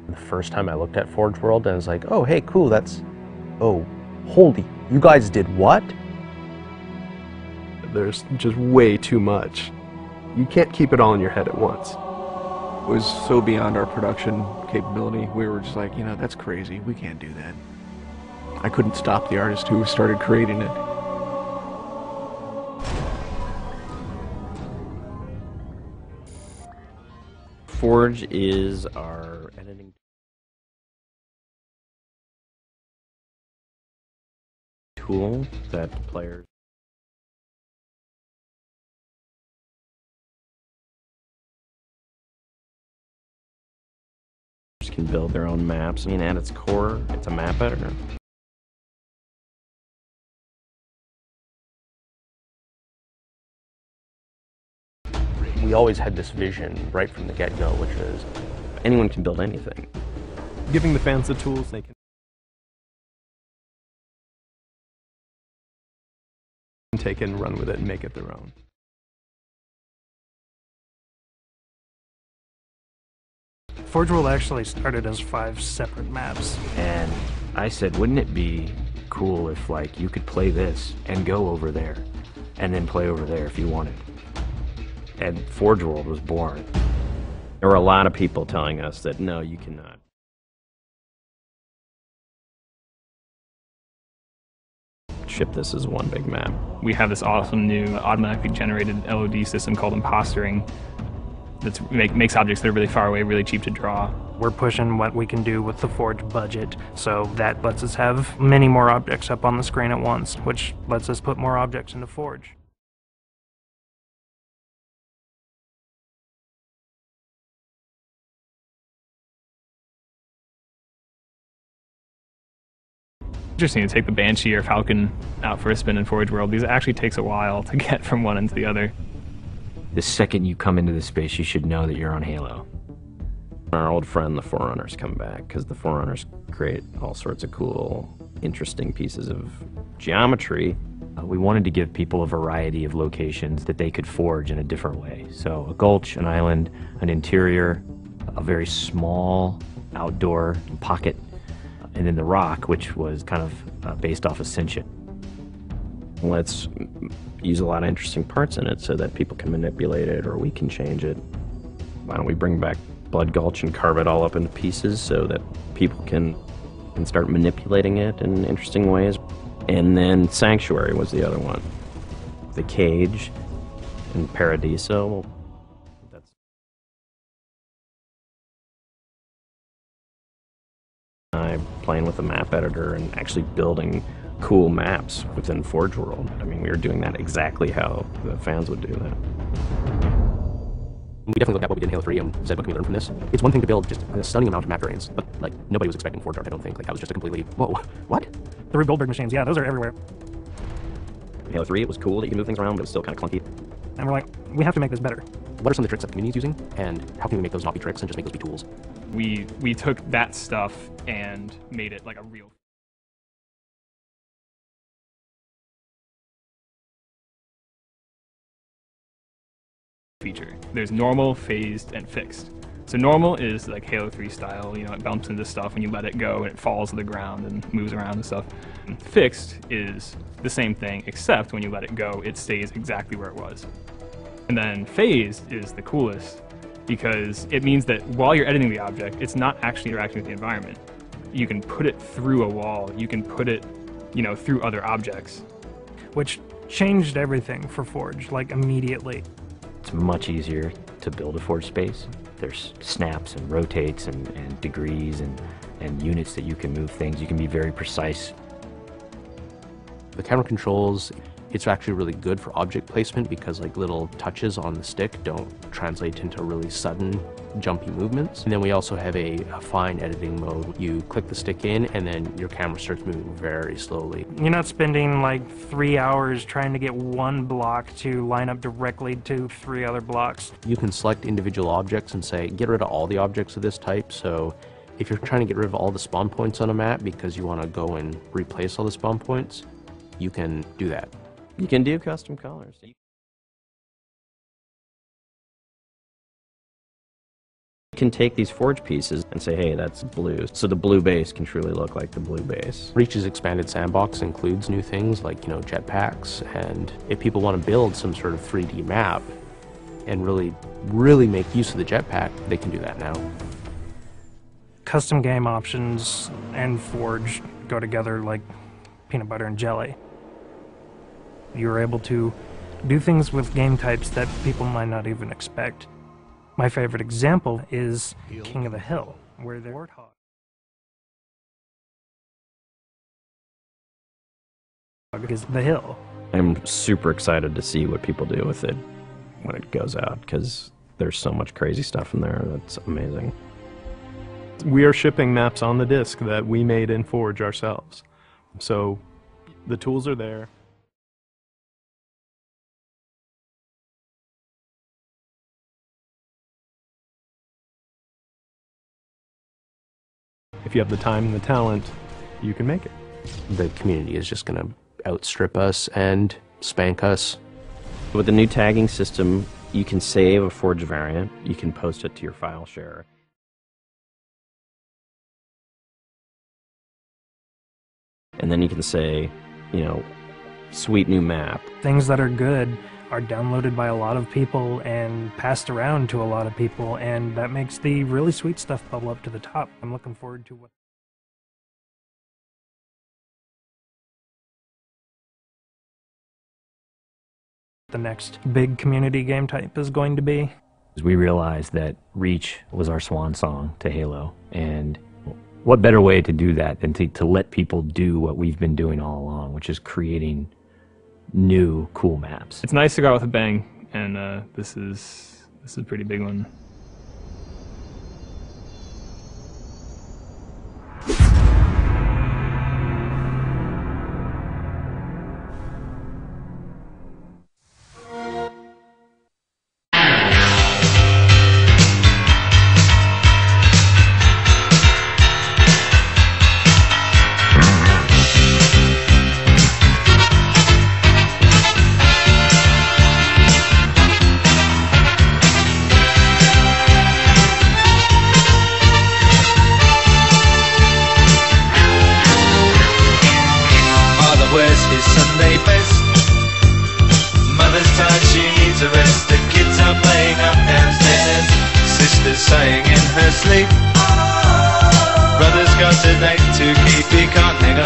The first time I looked at Forge World and I was like, oh, hey, cool, oh, holy, you guys did what? There's just way too much. You can't keep it all in your head at once. It was so beyond our production capability. We were just like, that's crazy. We can't do that. I couldn't stop the artist who started creating it. Forge is our editing tool that players can build their own maps. I mean, at its core, it's a map editor. We always had this vision right from the get-go, which is Anyone can build anything. Giving the fans the tools they can take it and run with it and make it their own. Forge World actually started as 5 separate maps. And I said, wouldn't it be cool if, like, you could play this and go over there, and then play over there if you wanted? And Forge World was born. There were a lot of people telling us that, no, you cannot. Ship this as one big map. We have this awesome new automatically generated LOD system called Impostering that makes objects that are really far away really cheap to draw. We're pushing what we can do with the Forge budget, so that lets us have many more objects up on the screen at once, which lets us put more objects into Forge. Interesting to take the Banshee or Falcon out for a spin in Forge World, because it actually takes a while to get from one end to the other. The second you come into the space, you should know that you're on Halo. Our old friend, the Forerunners, come back, because the Forerunners create all sorts of cool, interesting pieces of geometry. We wanted to give people a variety of locations that they could forge in a different way. So a gulch, an island, an interior, a very small outdoor pocket, and then the rock, which was kind of based off Ascension. Let's use a lot of interesting parts in it so that people can manipulate it or we can change it. Why don't we bring back Blood Gulch and carve it all up into pieces so that people can start manipulating it in interesting ways. And then Sanctuary was the other one. The Cage and Paradiso. That's playing with the map editor and actually building cool maps within Forge World. I mean, we were doing that exactly how the fans would do that. we definitely looked at what we did in Halo 3 and said, what can we learn from this? It's one thing to build just a stunning amount of map variants, but like nobody was expecting Forge Art, I don't think. Like that was just a completely, whoa, what? The Rube Goldberg machines, yeah, those are everywhere. In Halo 3, it was cool that you could move things around, but it was still kind of clunky. And we're like, we have to make this better. What are some of the tricks that the community is using, and how can we make those not be tricks and just make those be tools? We took that stuff and made it like a real feature. There's normal, phased, and fixed. So normal is like Halo 3 style, it bumps into stuff when you let it go and it falls to the ground and moves around and stuff. And fixed is the same thing, except when you let it go, it stays exactly where it was. And then phased is the coolest because it means that while you're editing the object, it's not actually interacting with the environment. You can put it through a wall, you can put it, through other objects. Which changed everything for Forge, like immediately. It's much easier to build a Forge space. There's snaps and rotates and degrees and units that you can move things. You can be very precise. The camera controls, it's actually really good for object placement because like little touches on the stick don't translate into really sudden jumpy movements. And then we also have a fine editing mode. You click the stick in and then your camera starts moving very slowly. You're not spending like 3 hours trying to get one block to line up directly to 3 other blocks. You can select individual objects and say, get rid of all the objects of this type. So if you're trying to get rid of all the spawn points on a map because you want to go and replace all the spawn points, you can do that. You can do custom colors. can take these forge pieces and say, hey, that's blue. So the blue base can truly look like the blue base. Reach's expanded sandbox includes new things like, jetpacks, and if people want to build some sort of 3D map and really make use of the jetpack, they can do that now. Custom game options and Forge go together like peanut butter and jelly. You're able to do things with game types that people might not even expect. My favorite example is King of the Hill, where the Warthog is the hill. I'm super excited to see what people do with it when it goes out, because there's so much crazy stuff in there that's amazing. We are shipping maps on the disk that we made in Forge ourselves. So the tools are there. If you have the time and the talent, you can make it. The community is just going to outstrip us and spank us. With the new tagging system, you can save a Forge variant, you can post it to your file share. And then you can say, sweet new map. Things that are good are downloaded by a lot of people and passed around to a lot of people, and that makes the really sweet stuff bubble up to the top. I'm looking forward to what the next big community game type is going to be. We realized that Reach was our swan song to Halo, and what better way to do that than to let people do what we've been doing all along, which is creating new cool maps. It's nice to go out with a bang, and this is a pretty big one. Saying in her sleep, brother's got a date to keep, he can't hang